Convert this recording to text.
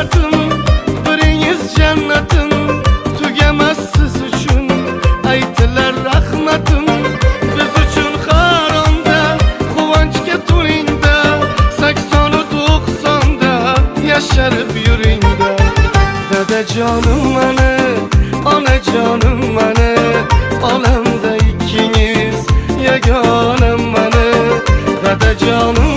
hasratim, biringiz jannatim, tugamas siz uchun aytilar rahmatim. Biz uchun haromda, quvonchga to'lingda, 80-90da yasharib yuringda. Dadajonim mani, onajonim mani, olamda ikkingiz yagonam mani. Dadajonim